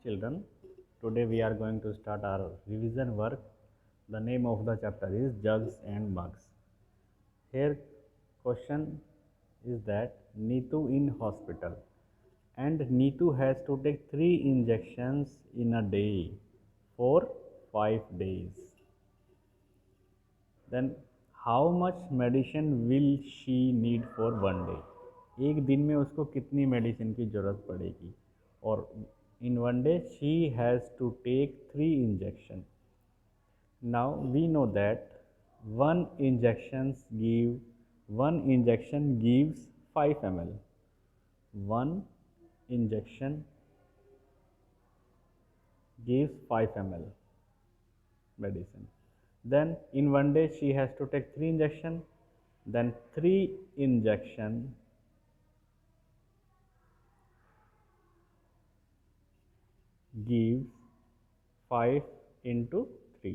Children, today we are going to start our revision work. The name of the chapter is Jugs and Mugs. Here question is that Neetu in hospital and Neetu has to take 3 injections in a day for 5 days. Then how much medicine will she need for one day? एक दिन में उसको कितनी medicine की ज़रूरत पड़ेगी और in one day she has to take 3 injection. Now we know that one injection gives 5 ml. One injection gives 5 ml medicine. Then in one day she has to take 3 injection. Then 3 injection gives 5 into 3.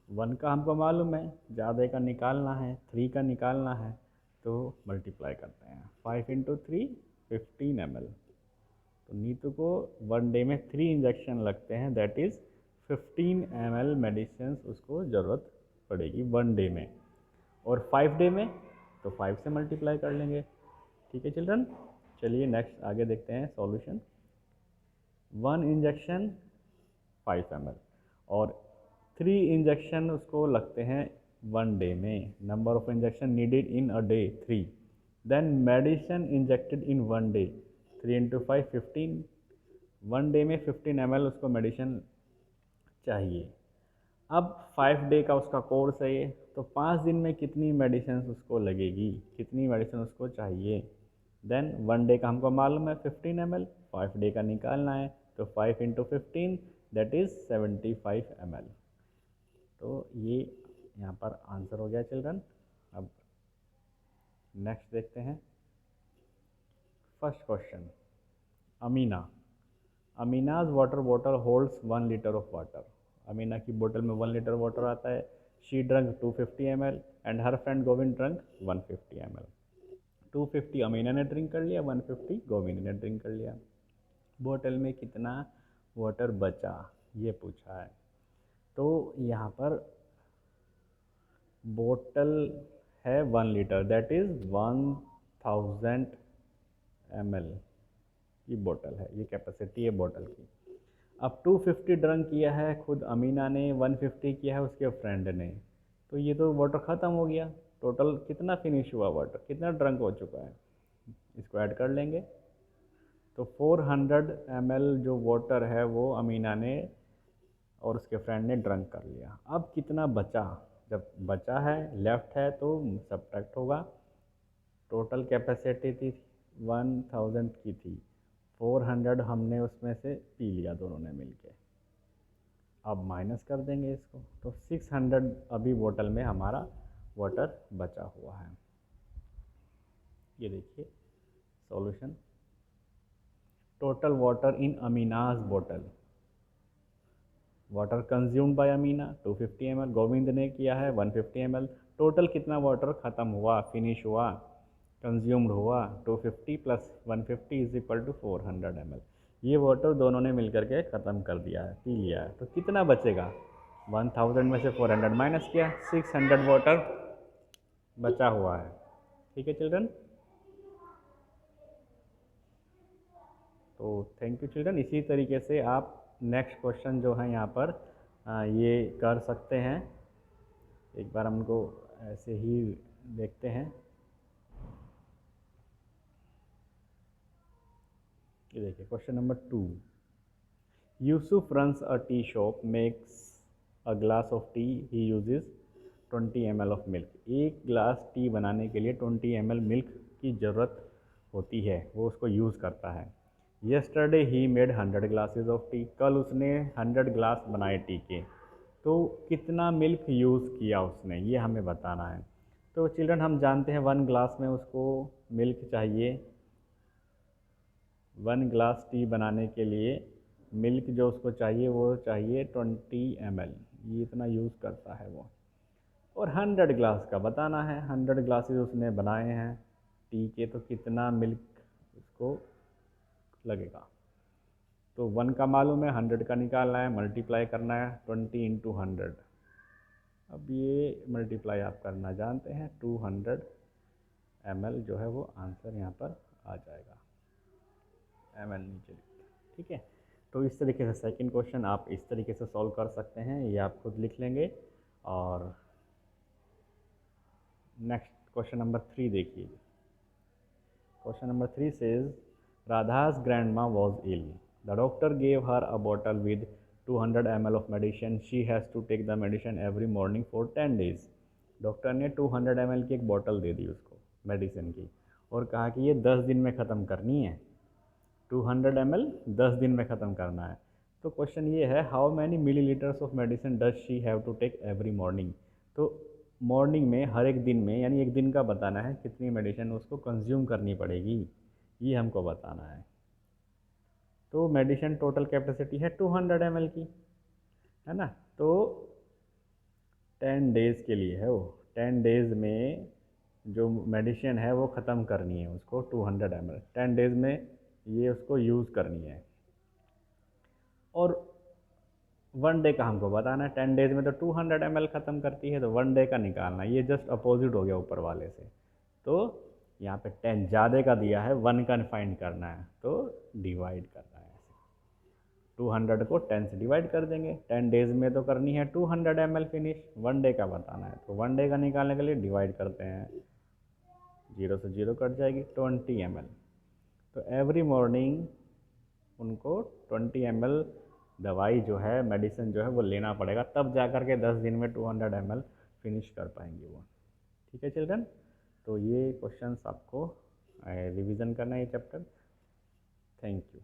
1 का हमको मालूम है, ज़्यादा का निकालना है, 3 का निकालना है, तो मल्टीप्लाई करते हैं. 5 into 3 15 ml. तो नीतू को वन डे में 3 इंजेक्शन लगते हैं, दैट इज़ 15 ml मेडिसिन उसको ज़रूरत पड़ेगी वन डे में. और 5 डे में तो 5 से मल्टीप्लाई कर लेंगे. ठीक है चिल्ड्रन, चलिए नेक्स्ट आगे देखते हैं सॉल्यूशन. 1 इंजेक्शन 5 ml और 3 इंजेक्शन उसको लगते हैं वन डे में. Number of injection needed in a day 3. Then medicine injected in one day 3 into 5 15. One day में 15 ml उसको मेडिसिन चाहिए. अब 5 डे का उसका कोर्स है ये, तो 5 दिन में कितनी मेडिसिन उसको लगेगी, कितनी मेडिसिन उसको चाहिए. देन वन डे का हमको मालूम है 15 ml, 5 डे का निकालना है, तो 5 into 15 दैट इज़ 75 ml. तो ये यहाँ पर आंसर हो गया चिल्ड्रन. अब नेक्स्ट देखते हैं. First question, Amina's water bottle holds 1 litre of water. Amina की बोतल में 1 लीटर वाटर आता है. She drunk 250 ml and her friend Govind drunk 150 ml. 250 Amina ने ड्रिंक कर लिया, 150 गोविंद ने ड्रिंक कर लिया. बोतल में कितना वाटर बचा ये पूछा है. तो यहाँ पर बोतल है 1 लीटर, दैट इज़ 1000 ml की बोतल है, ये कैपेसिटी है बोतल की. अब 250 ड्रंक किया है खुद अमीना ने, 150 किया है उसके फ्रेंड ने, तो ये तो वाटर ख़त्म हो गया. टोटल कितना फिनिश हुआ वाटर, कितना ड्रंक हो चुका है, इसको ऐड कर लेंगे. तो 400 ml जो वाटर है वो अमीना ने और उसके फ्रेंड ने ड्रंक कर लिया. अब कितना बचा, जब बचा है लेफ़्ट है तो सब्ट्रैक्ट होगा. टोटल कैपेसिटी थी 1000 की थी, 400 हमने उसमें से पी लिया दोनों ने मिलके. अब माइनस कर देंगे इसको, तो 600 अभी बोतल में हमारा वाटर बचा हुआ है. ये देखिए सॉल्यूशन. टोटल वाटर इन अमीनाज बोतल, water consumed by Amina 250 ml, Govind ने किया है 150 ml. टोटल कितना वाटर ख़त्म हुआ, फिनिश हुआ, कंज्यूम्ड हुआ, 250 plus 150 is equal to 400 ml. ये वाटर दोनों ने मिलकर के ख़त्म कर दिया है, पी लिया है. तो कितना बचेगा, 1000 में से 400 माइनस किया, 600 वाटर बचा हुआ है. ठीक है चिल्ड्रन. तो थैंक यू चिल्ड्रन. इसी तरीके से आप नेक्स्ट क्वेश्चन जो है यहाँ पर ये कर सकते हैं. एक बार हम उनको ऐसे ही देखते हैं. ये देखिए question number 2. Yusuf runs a tea shop, makes a glass of T, he uses 20 ml of milk. एक ग्लास टी बनाने के लिए 20 ml मिल्क की ज़रूरत होती है, वो उसको यूज़ करता है. Yesterday he made 100 glasses of T, कल उसने 100 ग्लास बनाए टी के. तो कितना मिल्क यूज़ किया उसने, ये हमें बताना है. तो चिल्ड्रन हम जानते हैं 1 ग्लास में उसको मिल्क चाहिए. 1 ग्लास टी बनाने के लिए मिल्क जो उसको चाहिए वो चाहिए 20 ml, ये इतना यूज़ करता है वो. और 100 ग्लास का बताना है, 100 ग्लासेस उसने बनाए हैं टी के, तो कितना मिल्क उसको लगेगा. तो 1 का मालूम है, 100 का निकालना है, मल्टीप्लाई करना है 20 इंटू 100। अब ये मल्टीप्लाई आप करना जानते हैं, 200 ml जो है वो आंसर यहाँ पर आ जाएगा। ml नीचे लिखते हैं, ठीक है। तो इस तरीके से सेकंड क्वेश्चन आप इस तरीके से सॉल्व कर सकते हैं, ये आप खुद लिख लेंगे। और नेक्स्ट क्वेश्चन नंबर 3 देखिए। Question number 3 says Radha's grandma was ill. The doctor gave her a bottle with 200 ml of medicine. She has to take the medicine every morning for 10 days. Doctor ने 200 ml की एक bottle दे दी उसको medicine की, और कहा कि ये 10 दिन में ख़त्म करनी है। 200 ml 10 दिन में ख़त्म करना है। तो क्वेश्चन ये है, how many millilitres of medicine does she have to take every morning. तो मॉर्निंग में, हर एक दिन में, यानी एक दिन का बताना है कितनी मेडिसिन उसको कंज्यूम करनी पड़ेगी, ये हमको बताना है। तो मेडिसिन टोटल कैपेसिटी है 200 ml की, है ना। तो 10 डेज़ के लिए है वो, 10 डेज़ में जो मेडिसिन है वो ख़त्म करनी है उसको, 200 ml 10 डेज़ में ये उसको यूज़ करनी है। और 1 डे का हमको बताना है, 10 डेज़ में तो 200 ml ख़त्म करती है, तो 1 डे का निकालना है। ये जस्ट अपोजिट हो गया ऊपर वाले से। तो यहाँ पे 10 ज़्यादा का दिया है, 1 का फाइंड करना है, तो डिवाइड करना है ऐसे। 200 को 10 से डिवाइड कर देंगे। 10 डेज़ में तो करनी है 200 ml फिनिश, 1 डे का बताना है, तो 1 डे का निकालने के लिए डिवाइड करते हैं, 0 से 0 कट जाएगी, 20 ml। तो एवरी मॉर्निंग उनको 20 ml दवाई जो है, मेडिसिन जो है वो लेना पड़ेगा, तब जा कर के 10 दिन में 200 ml फिनिश कर पाएंगे वो। ठीक है चिल्ड्रन, तो ये क्वेश्चंस आपको रिवीजन करना है ये चैप्टर। Thank you.